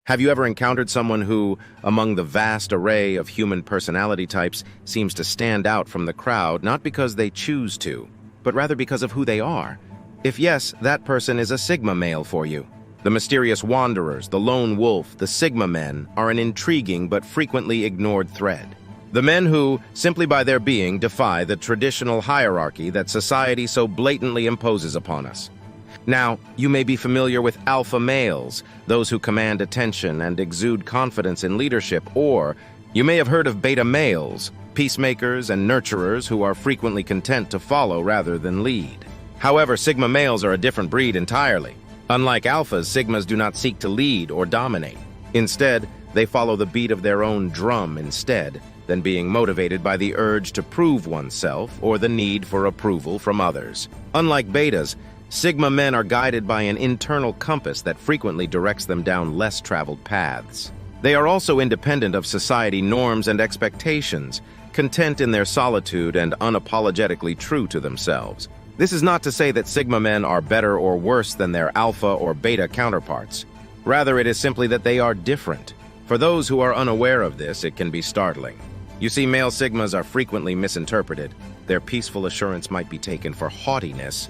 Have you ever encountered someone who, among the vast array of human personality types, seems to stand out from the crowd not because they choose to, but rather because of who they are? If yes, that person is a Sigma male for you. The mysterious wanderers, the lone wolf, the Sigma men are an intriguing but frequently ignored thread. The men who, simply by their being, defy the traditional hierarchy that society so blatantly imposes upon us. Now, you may be familiar with alpha males, those who command attention and exude confidence in leadership, or you may have heard of beta males, peacemakers and nurturers who are frequently content to follow rather than lead. However, Sigma males are a different breed entirely. Unlike alphas, Sigmas do not seek to lead or dominate. Instead, they follow the beat of their own drum instead than being motivated by the urge to prove oneself or the need for approval from others. Unlike betas, Sigma men are guided by an internal compass that frequently directs them down less traveled paths. They are also independent of society norms and expectations, content in their solitude and unapologetically true to themselves. This is not to say that Sigma men are better or worse than their alpha or beta counterparts. Rather, it is simply that they are different. For those who are unaware of this, it can be startling. You see, male Sigmas are frequently misinterpreted. Their peaceful assurance might be taken for haughtiness,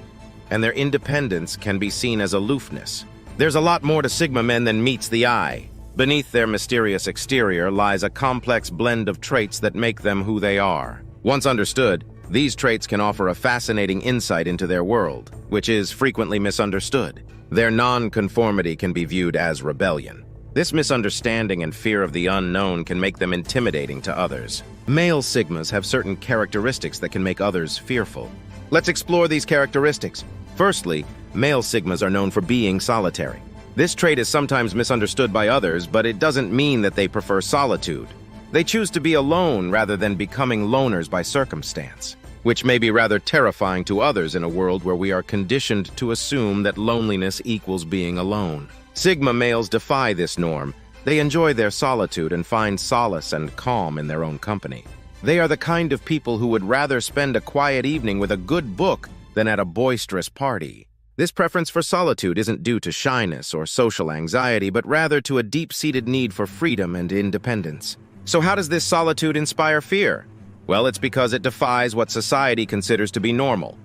and their independence can be seen as aloofness. There's a lot more to Sigma men than meets the eye. Beneath their mysterious exterior lies a complex blend of traits that make them who they are. Once understood, these traits can offer a fascinating insight into their world, which is frequently misunderstood. Their non-conformity can be viewed as rebellion. This misunderstanding and fear of the unknown can make them intimidating to others. Male Sigmas have certain characteristics that can make others fearful. Let's explore these characteristics. Firstly, male Sigmas are known for being solitary. This trait is sometimes misunderstood by others, but it doesn't mean that they prefer solitude. They choose to be alone rather than becoming loners by circumstance, which may be rather terrifying to others in a world where we are conditioned to assume that loneliness equals being alone. Sigma males defy this norm. They enjoy their solitude and find solace and calm in their own company. They are the kind of people who would rather spend a quiet evening with a good book than at a boisterous party. This preference for solitude isn't due to shyness or social anxiety, but rather to a deep-seated need for freedom and independence. So how does this solitude inspire fear? Well, it's because it defies what society considers to be normal.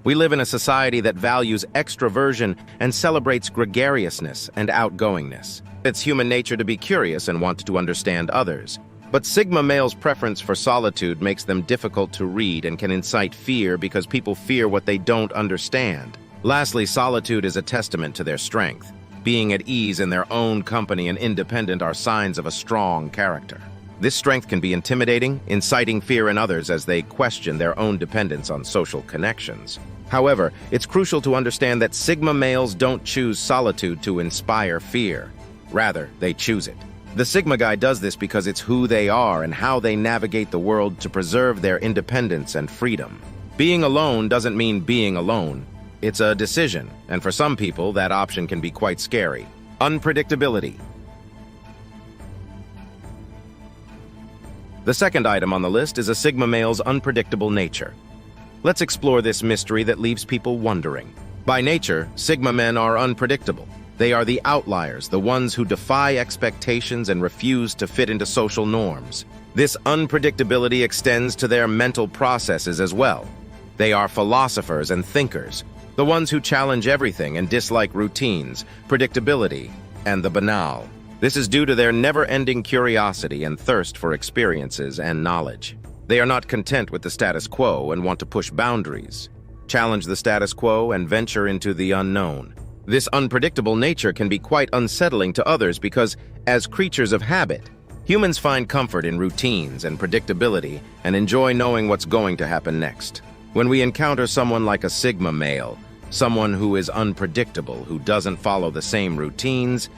We live in a society that values extroversion and celebrates gregariousness and outgoingness. It's human nature to be curious and want to understand others. But Sigma males' preference for solitude makes them difficult to read and can incite fear because people fear what they don't understand. Lastly, solitude is a testament to their strength. Being at ease in their own company and independent are signs of a strong character. This strength can be intimidating, inciting fear in others as they question their own dependence on social connections. However, it's crucial to understand that Sigma males don't choose solitude to inspire fear. Rather, they choose it. The Sigma guy does this because it's who they are and how they navigate the world to preserve their independence and freedom. Being alone doesn't mean being alone. It's a decision, and for some people, that option can be quite scary. Unpredictability. The second item on the list is a Sigma male's unpredictable nature. Let's explore this mystery that leaves people wondering. By nature, Sigma men are unpredictable. They are the outliers, the ones who defy expectations and refuse to fit into social norms. This unpredictability extends to their mental processes as well. They are philosophers and thinkers, the ones who challenge everything and dislike routines, predictability, and the banal. This is due to their never-ending curiosity and thirst for experiences and knowledge. They are not content with the status quo and want to push boundaries, challenge the status quo, and venture into the unknown. This unpredictable nature can be quite unsettling to others because, as creatures of habit, humans find comfort in routines and predictability and enjoy knowing what's going to happen next. When we encounter someone like a Sigma male, someone who is unpredictable, who doesn't follow the same routines,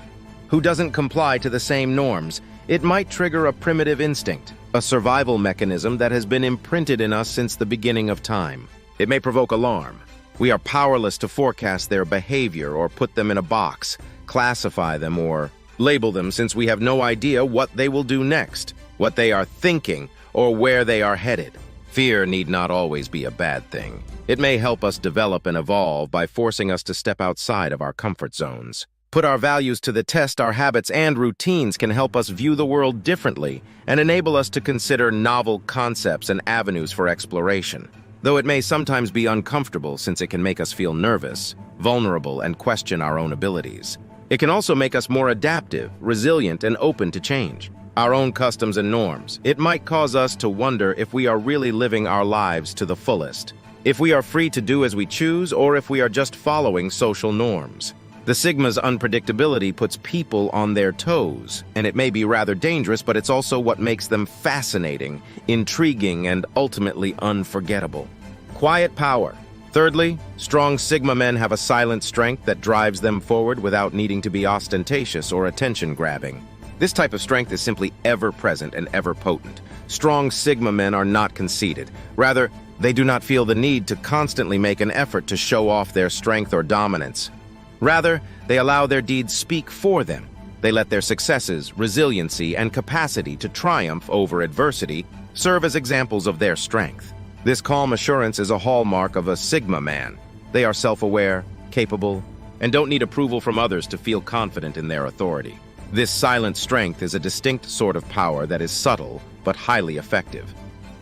who doesn't comply to the same norms, it might trigger a primitive instinct, a survival mechanism that has been imprinted in us since the beginning of time. It may provoke alarm. We are powerless to forecast their behavior or put them in a box, classify them or label them since we have no idea what they will do next, what they are thinking, or where they are headed. Fear need not always be a bad thing. It may help us develop and evolve by forcing us to step outside of our comfort zones. Put our values to the test, our habits and routines can help us view the world differently and enable us to consider novel concepts and avenues for exploration. Though it may sometimes be uncomfortable since it can make us feel nervous, vulnerable, and question our own abilities. It can also make us more adaptive, resilient, and open to change. Our own customs and norms. It might cause us to wonder if we are really living our lives to the fullest, if we are free to do as we choose, or if we are just following social norms. The Sigma's unpredictability puts people on their toes, and it may be rather dangerous, but it's also what makes them fascinating, intriguing, and ultimately unforgettable. Quiet power. Thirdly, strong Sigma men have a silent strength that drives them forward without needing to be ostentatious or attention-grabbing. This type of strength is simply ever-present and ever-potent. Strong Sigma men are not conceited. Rather, they do not feel the need to constantly make an effort to show off their strength or dominance. Rather, they allow their deeds speak for them. They let their successes, resiliency, and capacity to triumph over adversity serve as examples of their strength. This calm assurance is a hallmark of a Sigma man. They are self-aware, capable, and don't need approval from others to feel confident in their authority. This silent strength is a distinct sort of power that is subtle but highly effective.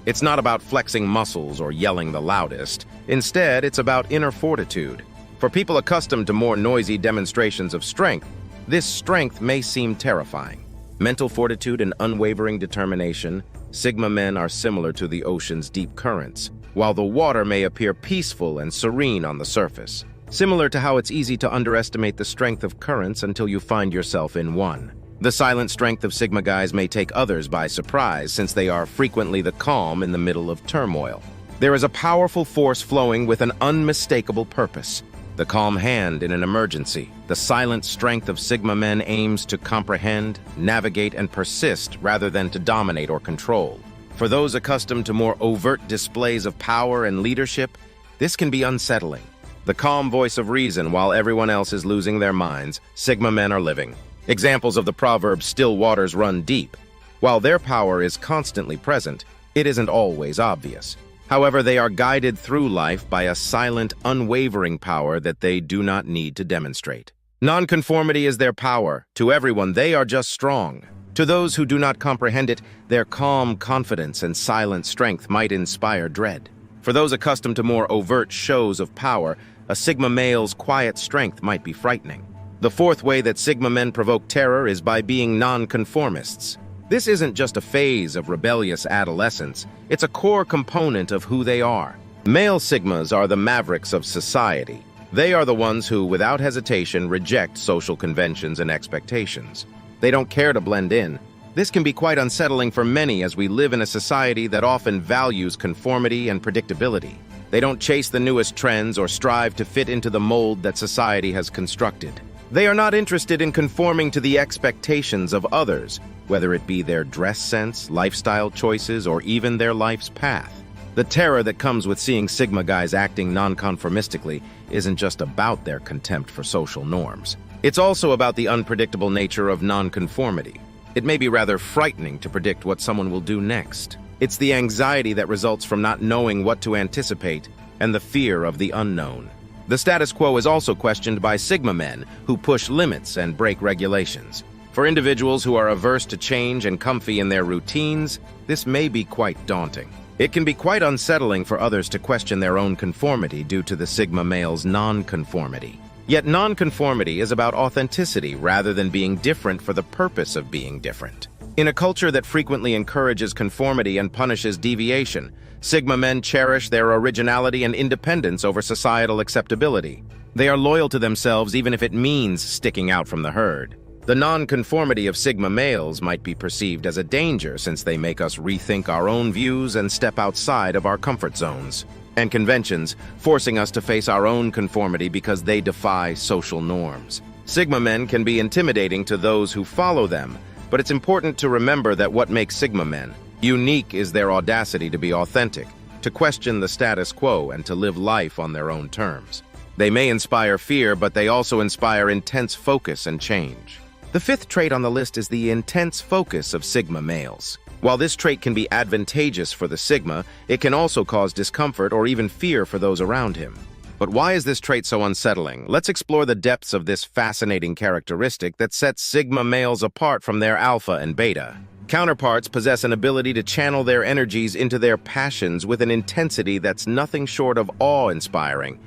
It's not about flexing muscles or yelling the loudest. Instead, it's about inner fortitude. For people accustomed to more noisy demonstrations of strength, this strength may seem terrifying. Mental fortitude and unwavering determination, Sigma men are similar to the ocean's deep currents, while the water may appear peaceful and serene on the surface. Similar to how it's easy to underestimate the strength of currents until you find yourself in one. The silent strength of Sigma guys may take others by surprise since they are frequently the calm in the middle of turmoil. There is a powerful force flowing with an unmistakable purpose. The calm hand in an emergency. The silent strength of Sigma men aims to comprehend, navigate, and persist rather than to dominate or control. For those accustomed to more overt displays of power and leadership, this can be unsettling. The calm voice of reason while everyone else is losing their minds, Sigma men are living. Examples of the proverb, "Still waters run deep." While their power is constantly present, it isn't always obvious. However, they are guided through life by a silent, unwavering power that they do not need to demonstrate. Nonconformity is their power. To everyone, they are just strong. To those who do not comprehend it, their calm confidence and silent strength might inspire dread. For those accustomed to more overt shows of power, a Sigma male's quiet strength might be frightening. The fourth way that Sigma men provoke terror is by being nonconformists. This isn't just a phase of rebellious adolescence, it's a core component of who they are. Male Sigmas are the mavericks of society. They are the ones who, without hesitation, reject social conventions and expectations. They don't care to blend in. This can be quite unsettling for many as we live in a society that often values conformity and predictability. They don't chase the newest trends or strive to fit into the mold that society has constructed. They are not interested in conforming to the expectations of others, whether it be their dress sense, lifestyle choices, or even their life's path. The terror that comes with seeing Sigma guys acting nonconformistically isn't just about their contempt for social norms. It's also about the unpredictable nature of nonconformity. It may be rather frightening to predict what someone will do next. It's the anxiety that results from not knowing what to anticipate and the fear of the unknown. The status quo is also questioned by Sigma men who push limits and break regulations. For individuals who are averse to change and comfy in their routines, this may be quite daunting. It can be quite unsettling for others to question their own conformity due to the Sigma male's nonconformity. Yet nonconformity is about authenticity rather than being different for the purpose of being different. In a culture that frequently encourages conformity and punishes deviation, Sigma men cherish their originality and independence over societal acceptability. They are loyal to themselves even if it means sticking out from the herd. The nonconformity of Sigma males might be perceived as a danger since they make us rethink our own views and step outside of our comfort zones and conventions, forcing us to face our own conformity because they defy social norms. Sigma men can be intimidating to those who follow them, but it's important to remember that what makes Sigma men unique is their audacity to be authentic, to question the status quo, and to live life on their own terms. They may inspire fear, but they also inspire intense focus and change. The fifth trait on the list is the intense focus of Sigma males. While this trait can be advantageous for the Sigma, it can also cause discomfort or even fear for those around him. But why is this trait so unsettling? Let's explore the depths of this fascinating characteristic that sets sigma males apart from their alpha and beta. Counterparts possess an ability to channel their energies into their passions with an intensity that's nothing short of awe-inspiring.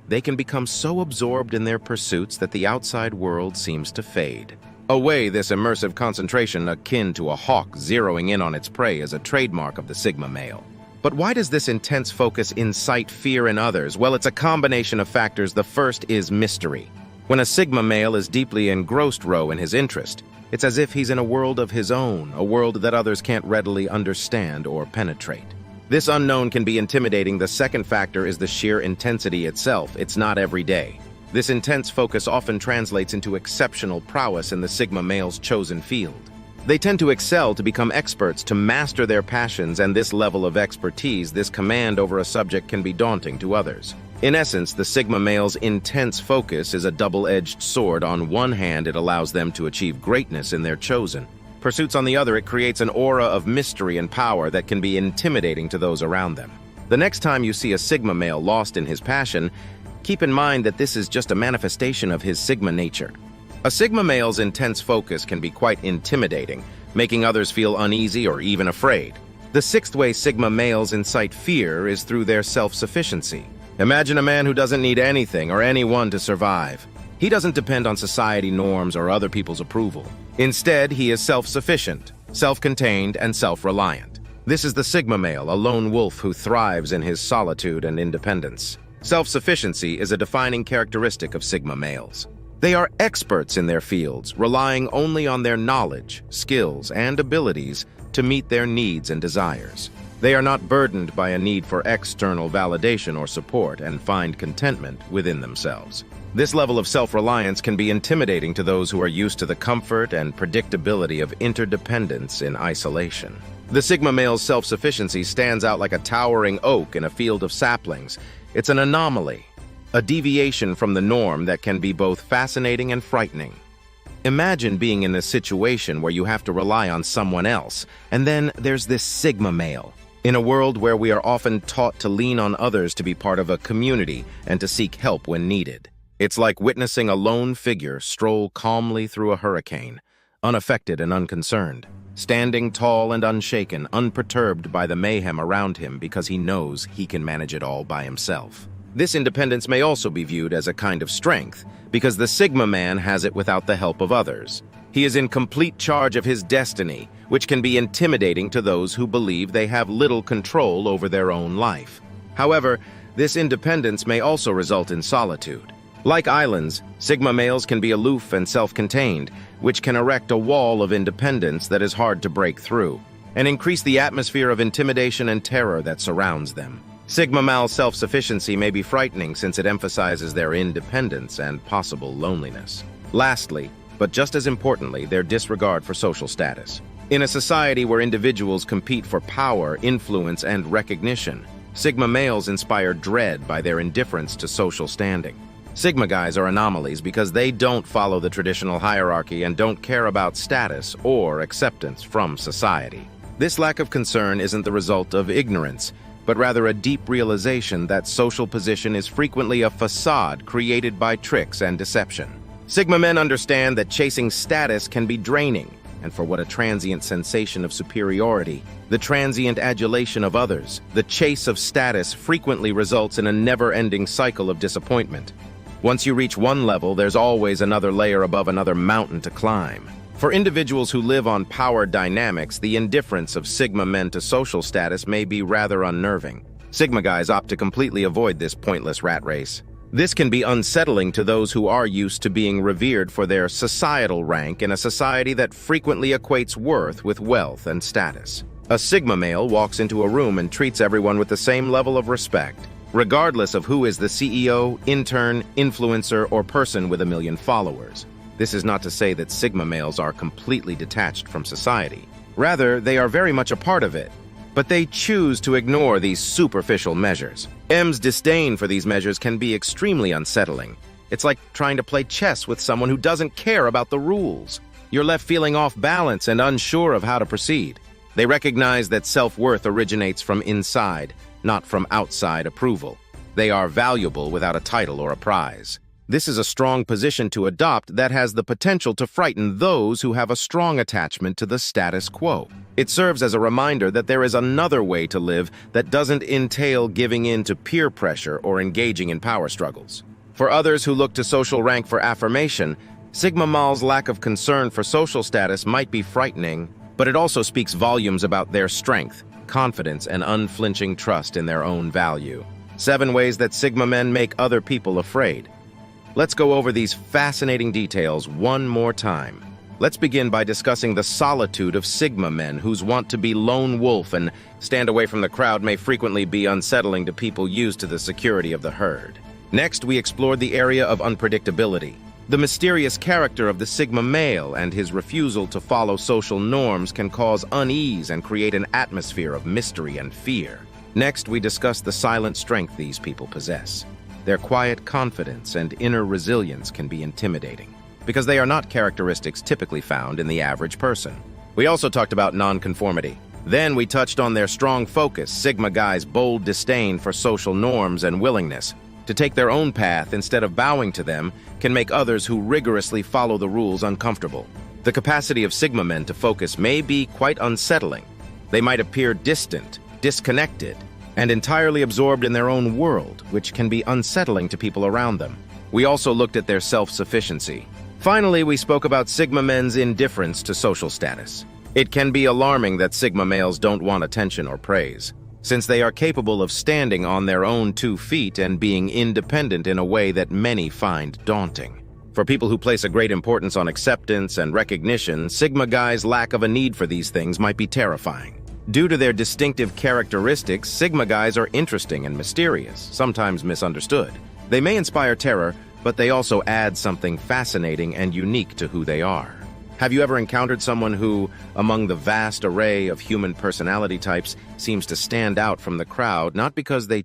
They can become so absorbed in their pursuits that the outside world seems to fade. Away, this immersive concentration akin to a hawk zeroing in on its prey is a trademark of the sigma male. But why does this intense focus incite fear in others? Well, it's a combination of factors. The first is mystery. When a sigma male is deeply engrossed in his interest, it's as if he's in a world of his own, a world that others can't readily understand or penetrate. This unknown can be intimidating. The second factor is the sheer intensity itself. It's not every day. This intense focus often translates into exceptional prowess in the sigma male's chosen field. They tend to excel, to become experts, to master their passions, and this level of expertise, this command over a subject, can be daunting to others. In essence, the sigma male's intense focus is a double-edged sword. On one hand, it allows them to achieve greatness in their chosen pursuits. On the other, it creates an aura of mystery and power that can be intimidating to those around them. The next time you see a sigma male lost in his passion, keep in mind that this is just a manifestation of his sigma nature. A sigma male's intense focus can be quite intimidating, making others feel uneasy or even afraid. The sixth way sigma males incite fear is through their self-sufficiency. Imagine a man who doesn't need anything or anyone to survive. He doesn't depend on society norms or other people's approval. Instead, he is self-sufficient, self-contained, and self-reliant. This is the sigma male, a lone wolf who thrives in his solitude and independence. Self-sufficiency is a defining characteristic of sigma males. They are experts in their fields, relying only on their knowledge, skills, and abilities to meet their needs and desires. They are not burdened by a need for external validation or support and find contentment within themselves. This level of self-reliance can be intimidating to those who are used to the comfort and predictability of interdependence in isolation. The sigma male's self-sufficiency stands out like a towering oak in a field of saplings. It's an anomaly, a deviation from the norm that can be both fascinating and frightening. Imagine being in a situation where you have to rely on someone else, and then there's this sigma male. In a world where we are often taught to lean on others to be part of a community and to seek help when needed. It's like witnessing a lone figure stroll calmly through a hurricane, unaffected and unconcerned, standing tall and unshaken, unperturbed by the mayhem around him because he knows he can manage it all by himself. This independence may also be viewed as a kind of strength, because the sigma man has it without the help of others. He is in complete charge of his destiny, which can be intimidating to those who believe they have little control over their own life. However, this independence may also result in solitude. Like islands, sigma males can be aloof and self-contained, which can erect a wall of independence that is hard to break through, and increase the atmosphere of intimidation and terror that surrounds them. Sigma male self-sufficiency may be frightening since it emphasizes their independence and possible loneliness. Lastly, but just as importantly, their disregard for social status. In a society where individuals compete for power, influence, and recognition, sigma males inspire dread by their indifference to social standing. Sigma guys are anomalies because they don't follow the traditional hierarchy and don't care about status or acceptance from society. This lack of concern isn't the result of ignorance, but rather a deep realization that social position is frequently a facade created by tricks and deception. Sigma men understand that chasing status can be draining, and for what a transient sensation of superiority, the transient adulation of others, the chase of status frequently results in a never-ending cycle of disappointment. Once you reach one level, there's always another layer above another mountain to climb. For individuals who live on power dynamics, the indifference of sigma men to social status may be rather unnerving. Sigma guys opt to completely avoid this pointless rat race. This can be unsettling to those who are used to being revered for their societal rank in a society that frequently equates worth with wealth and status. A sigma male walks into a room and treats everyone with the same level of respect, regardless of who is the CEO, intern, influencer, or person with 1 million followers. This is not to say that sigma males are completely detached from society. Rather, they are very much a part of it, but they choose to ignore these superficial measures. M's disdain for these measures can be extremely unsettling. It's like trying to play chess with someone who doesn't care about the rules. You're left feeling off balance and unsure of how to proceed. They recognize that self-worth originates from inside, not from outside approval. They are valuable without a title or a prize. This is a strong position to adopt that has the potential to frighten those who have a strong attachment to the status quo. It serves as a reminder that there is another way to live that doesn't entail giving in to peer pressure or engaging in power struggles. For others who look to social rank for affirmation, Sigma Mal's lack of concern for social status might be frightening, but it also speaks volumes about their strength, confidence, and unflinching trust in their own value. 7 ways that Sigma men make other people afraid. Let's go over these fascinating details one more time. Let's begin by discussing the solitude of Sigma men whose want to be lone wolf and stand away from the crowd may frequently be unsettling to people used to the security of the herd. Next, we explored the area of unpredictability, the mysterious character of the Sigma male and his refusal to follow social norms can cause unease and create an atmosphere of mystery and fear. Next, we discussed the silent strength these people possess. Their quiet confidence and inner resilience can be intimidating, because they are not characteristics typically found in the average person. We also talked about nonconformity. Then we touched on their strong focus, Sigma guys' bold disdain for social norms and willingness to take their own path instead of bowing to them can make others who rigorously follow the rules uncomfortable. The capacity of Sigma men to focus may be quite unsettling. They might appear distant, disconnected, and entirely absorbed in their own world, which can be unsettling to people around them. We also looked at their self-sufficiency. Finally, we spoke about Sigma men's indifference to social status. It can be alarming that Sigma males don't want attention or praise, since they are capable of standing on their own 2 feet and being independent in a way that many find daunting. For people who place a great importance on acceptance and recognition, Sigma guys' lack of a need for these things might be terrifying. Due to their distinctive characteristics, Sigma guys are interesting and mysterious, sometimes misunderstood. They may inspire terror, but they also add something fascinating and unique to who they are. Have you ever encountered someone who, among the vast array of human personality types, seems to stand out from the crowd, not because they